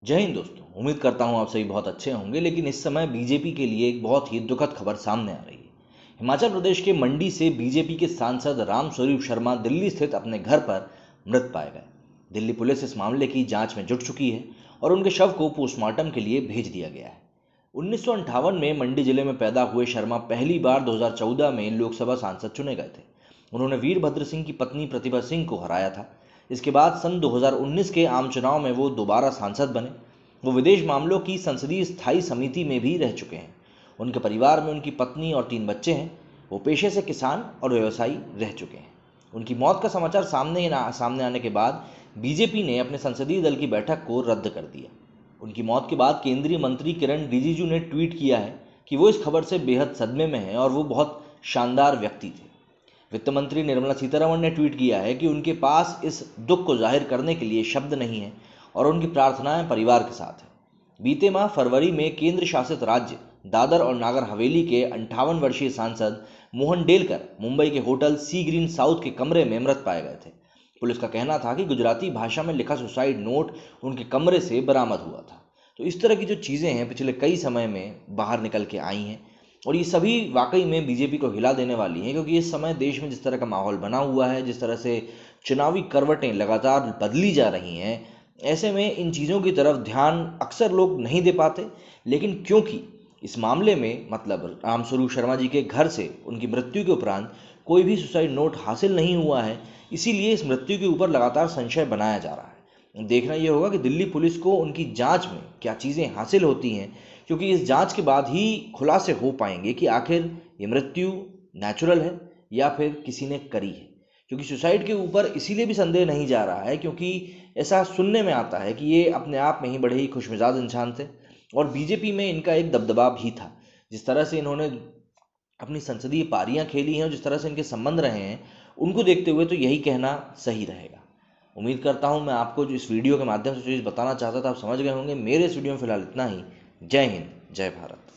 जय हिंद दोस्तों। उम्मीद करता हूँ आप सभी बहुत अच्छे होंगे। लेकिन इस समय बीजेपी के लिए एक बहुत ही दुखद खबर सामने आ रही है। हिमाचल प्रदेश के मंडी से बीजेपी के सांसद रामस्वरूप शर्मा दिल्ली स्थित अपने घर पर मृत पाए गए। दिल्ली पुलिस इस मामले की जांच में जुट चुकी है और उनके शव को पोस्टमार्टम के लिए भेज दिया गया है। 1958 में मंडी जिले में पैदा हुए शर्मा पहली बार 2014 में लोकसभा सांसद चुने गए थे। उन्होंने वीरभद्र सिंह की पत्नी प्रतिभा सिंह को हराया था। इसके बाद सन 2019 के आम चुनाव में वो दोबारा सांसद बने। वो विदेश मामलों की संसदीय स्थायी समिति में भी रह चुके हैं। उनके परिवार में उनकी पत्नी और 3 बच्चे हैं। वो पेशे से किसान और व्यवसायी रह चुके हैं। उनकी मौत का समाचार सामने आने के बाद बीजेपी ने अपने संसदीय दल की बैठक को रद्द कर दिया। उनकी मौत के बाद केंद्रीय मंत्री किरण रिजिजू ने ट्वीट किया है कि वो इस खबर से बेहद सदमे में हैं और वो बहुत शानदार व्यक्ति थे। वित्त मंत्री निर्मला सीतारमण ने ट्वीट किया है कि उनके पास इस दुख को जाहिर करने के लिए शब्द नहीं है और उनकी प्रार्थनाएं परिवार के साथ है। बीते माह फरवरी में केंद्र शासित राज्य दादर और नागर हवेली के 58 वर्षीय सांसद मोहन डेलकर मुंबई के होटल सी ग्रीन साउथ के कमरे में मृत पाए गए थे। पुलिस का कहना था कि गुजराती भाषा में लिखा सुसाइड नोट उनके कमरे से बरामद हुआ था। तो इस तरह की जो चीज़ें हैं पिछले कई समय में बाहर निकल के आई हैं और ये सभी वाकई में बीजेपी को हिला देने वाली हैं, क्योंकि इस समय देश में जिस तरह का माहौल बना हुआ है, जिस तरह से चुनावी करवटें लगातार बदली जा रही हैं, ऐसे में इन चीज़ों की तरफ ध्यान अक्सर लोग नहीं दे पाते। लेकिन क्योंकि इस मामले में मतलब रामस्वरूप शर्मा जी के घर से उनकी मृत्यु के उपरांत कोई भी सुसाइड नोट हासिल नहीं हुआ है, इसीलिए इस मृत्यु के ऊपर लगातार संशय बनाया जा रहा है। देखना यह होगा कि दिल्ली पुलिस को उनकी जांच में क्या चीज़ें हासिल होती हैं, क्योंकि इस जांच के बाद ही खुलासे हो पाएंगे कि आखिर ये मृत्यु नेचुरल है या फिर किसी ने करी है। क्योंकि सुसाइड के ऊपर इसीलिए भी संदेह नहीं जा रहा है क्योंकि ऐसा सुनने में आता है कि ये अपने आप में ही बड़े ही खुशमिजाज इंसान थे और बीजेपी में इनका एक दबदबा भी था। जिस तरह से इन्होंने अपनी संसदीय पारियां खेली हैं और जिस तरह से इनके संबंध रहे हैं, उनको देखते हुए तो यही कहना सही रहेगा। उम्मीद करता हूं मैं आपको जो इस वीडियो के माध्यम से जो चीज़ बताना चाहता था आप समझ गए होंगे। मेरे इस वीडियो में फिलहाल इतना ही। जय हिंद, जय भारत।